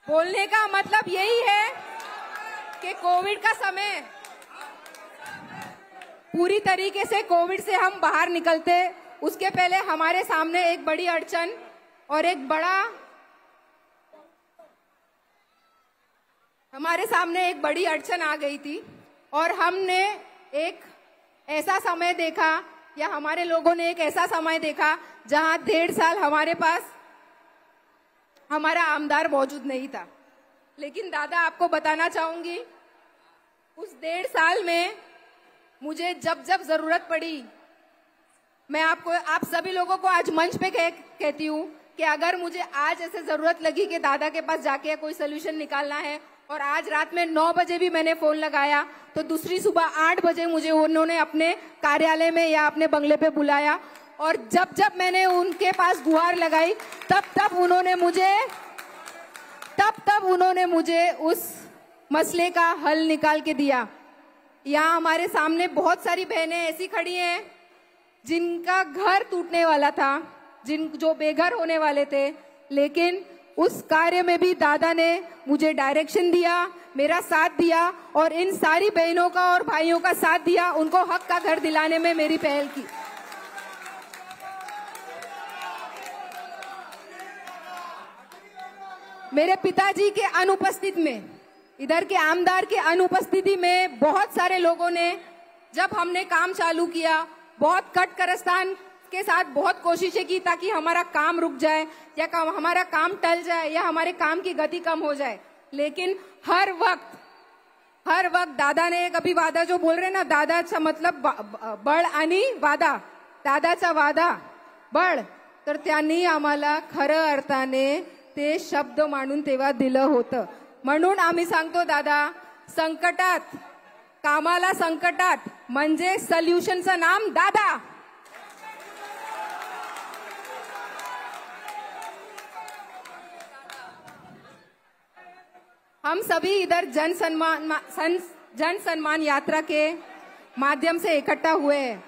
बोलने का मतलब यही है कि कोविड का समय, पूरी तरीके से कोविड से हम बाहर निकलते उसके पहले हमारे सामने एक बड़ी अड़चन और हमारे सामने एक बड़ी अड़चन आ गई थी और हमने एक ऐसा समय देखा, या हमारे लोगों ने एक ऐसा समय देखा जहां 1.5 साल हमारे पास हमारा आमदार मौजूद नहीं था। लेकिन दादा, आपको बताना चाहूंगी, उस 1.5 साल में मुझे जब जब जरूरत पड़ी, मैं आप सभी लोगों को आज मंच पे कहती हूँ कि अगर मुझे आज ऐसे जरूरत लगी कि दादा के पास जाके कोई सोल्यूशन निकालना है, और आज रात में 9 बजे भी मैंने फोन लगाया तो दूसरी सुबह 8 बजे मुझे उन्होंने अपने कार्यालय में या अपने बंगले पे बुलाया, और जब जब मैंने उनके पास गुहार लगाई तब तब उन्होंने मुझे उस मसले का हल निकाल के दिया। यहाँ हमारे सामने बहुत सारी बहनें ऐसी खड़ी हैं जिनका घर टूटने वाला था, जो बेघर होने वाले थे, लेकिन उस कार्य में भी दादा ने मुझे डायरेक्शन दिया, मेरा साथ दिया, और इन सारी बहनों का और भाइयों का साथ दिया, उनको हक का घर दिलाने में मेरी पहल की। मेरे पिताजी के अनुपस्थित में, इधर के आमदार के अनुपस्थिति में बहुत सारे लोगों ने, जब हमने काम चालू किया, बहुत कट कारस्तान के साथ बहुत कोशिशें की ताकि हमारा काम रुक जाए या हमारा काम टल जाए या हमारे काम की गति कम हो जाए। लेकिन हर वक्त दादा ने कभी वादा, जो बोल रहे ना, दादाचा मतलब बळ आणि वादा, दादाचा वादा बळ, तर त्यांनी आम्हाला खरं अर्थाने ते शब्द मांडून तेव्हा दिलं होतं। म्हणून आम्ही सांगतो दादा, संकटात, कामाला संकटात म्हणजे सोल्युशनचं नाम दादा। हम सभी इधर जन सम्मान यात्रा के माध्यम से इकट्ठा हुए हैं,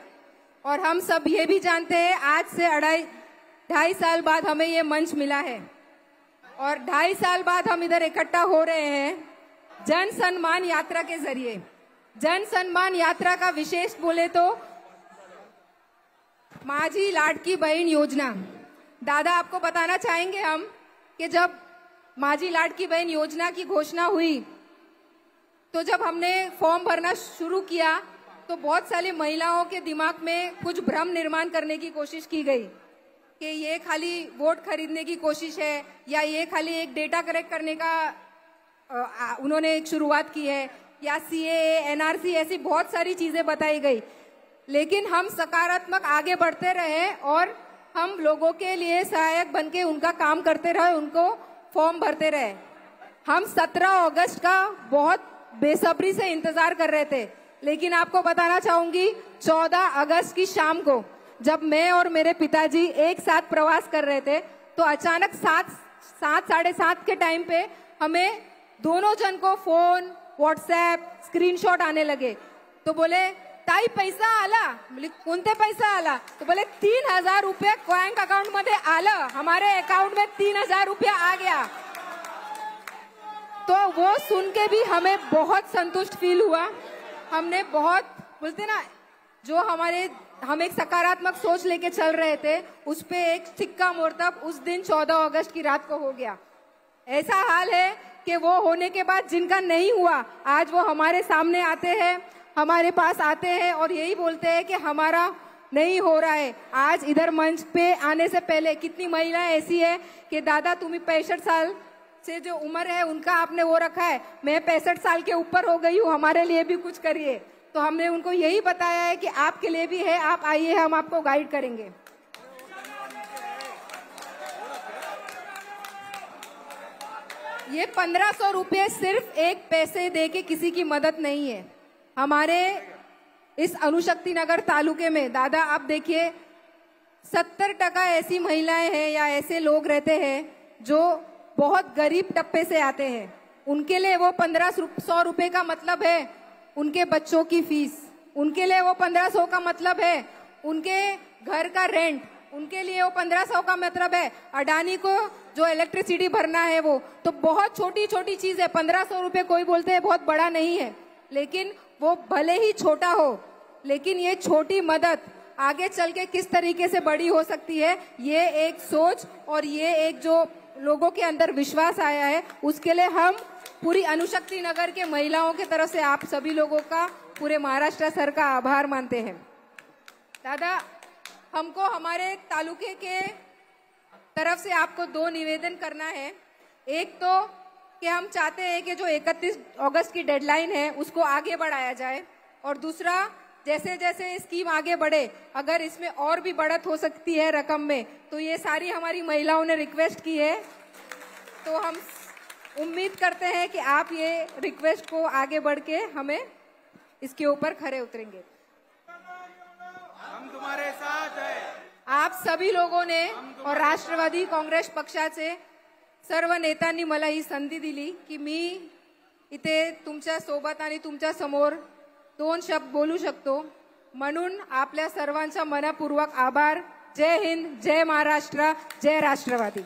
और हम सब ये भी जानते हैं आज से 2.5 साल बाद हमें ये मंच मिला है, और 2.5 साल बाद हम इधर इकट्ठा हो रहे हैं जन सम्मान यात्रा के जरिए। जन सम्मान यात्रा का विशेष बोले तो माझी लाडकी बहन योजना। दादा, आपको बताना चाहेंगे हम कि जब माझी लाडकी बहन योजना की घोषणा हुई तो जब हमने फॉर्म भरना शुरू किया तो बहुत सारी महिलाओं के दिमाग में कुछ भ्रम निर्माण करने की कोशिश की गई कि ये खाली वोट खरीदने की कोशिश है, या ये खाली एक डेटा कलेक्ट करने का उन्होंने एक शुरुआत की है, या सीएए, एनआरसी, ऐसी बहुत सारी चीजें बताई गई। लेकिन हम सकारात्मक आगे बढ़ते रहे और हम लोगों के लिए सहायक बनके उनका काम करते रहे, उनको फॉर्म भरते रहे। हम 17 अगस्त का बहुत बेसब्री से इंतजार कर रहे थे, लेकिन आपको बताना चाहूंगी 14 अगस्त की शाम को जब मैं और मेरे पिताजी एक साथ प्रवास कर रहे थे तो अचानक 7, 7:30 के टाइम पे हमें दोनों जन को फोन, व्हाट्सएप, स्क्रीनशॉट आने लगे। तो बोले, ताई पैसा आला? बोले, कोणते पैसा आला? तो बोले 3,000 रुपये बैंक अकाउंट मध्ये आलं, हमारे अकाउंट में 3,000 रुपया आ गया। तो वो सुन के भी हमें बहुत संतुष्ट फील हुआ। हमने बहुत, बोलते ना, जो हम एक सकारात्मक सोच लेके चल रहे थे, उस पे एक सिक्का मोर्तब उस दिन 14 अगस्त की रात को हो गया। ऐसा हाल है कि वो होने के बाद जिनका नहीं हुआ, आज वो हमारे सामने आते हैं, हमारे पास आते हैं और यही बोलते हैं कि हमारा नहीं हो रहा है। आज इधर मंच पे आने से पहले कितनी महिलाएं ऐसी है कि दादा, तुम्हें 65 साल से जो उम्र है उनका आपने वो रखा है, मैं 65 साल के ऊपर हो गई हूँ, हमारे लिए भी कुछ करिए। तो हमने उनको यही बताया है कि आपके लिए भी है, आप आइए, हम आपको गाइड करेंगे। ये 1500 रुपये सिर्फ एक पैसे दे के किसी की मदद नहीं है। हमारे इस अणुशक्ति नगर तालुके में दादा, आप देखिए, 70% ऐसी महिलाएं हैं या ऐसे लोग रहते हैं जो बहुत गरीब टप्पे से आते हैं। उनके लिए वो 1500 रुपये का मतलब है उनके बच्चों की फीस, उनके लिए वो 1500 का मतलब है उनके घर का रेंट, उनके लिए वो 1500 का मतलब है। अडानी को जो इलेक्ट्रिसिटी भरना है वो तो बहुत छोटी छोटी चीज है। 1500 रुपए कोई बोलते हैं बहुत बड़ा नहीं है, लेकिन वो भले ही छोटा हो, लेकिन ये छोटी मदद आगे चल के किस तरीके से बड़ी हो सकती है, ये एक सोच और ये एक जो लोगों के अंदर विश्वास आया है, उसके लिए हम पूरी अणुशक्ति नगर के महिलाओं के तरफ से आप सभी लोगों का, पूरे महाराष्ट्र सर का आभार मानते हैं। दादा, हमको हमारे तालुके के तरफ से आपको 2 निवेदन करना है। एक तो कि हम चाहते हैं कि जो 31 अगस्त की डेडलाइन है उसको आगे बढ़ाया जाए, और दूसरा जैसे जैसे स्कीम आगे बढ़े, अगर इसमें और भी बढ़त हो सकती है रकम में, तो ये सारी हमारी महिलाओं ने रिक्वेस्ट की है, तो हम उम्मीद करते हैं कि आप ये रिक्वेस्ट को आगे बढ़ के हमें इसके ऊपर खरे उतरेंगे। हम तुम्हारे साथ हैं। आप सभी लोगों ने और राष्ट्रवादी काँग्रेस पक्षाचे सर्व नेत्यांनी मला ही संधी दिली की मी इथे तुमच्या सोबत आणि तुमच्या समोर 2 शब्द बोलू शकतो, म्हणून आपल्या सर्वांचा मनपूर्वक आभार। जय हिंद, जय महाराष्ट्र, जय राष्ट्रवादी।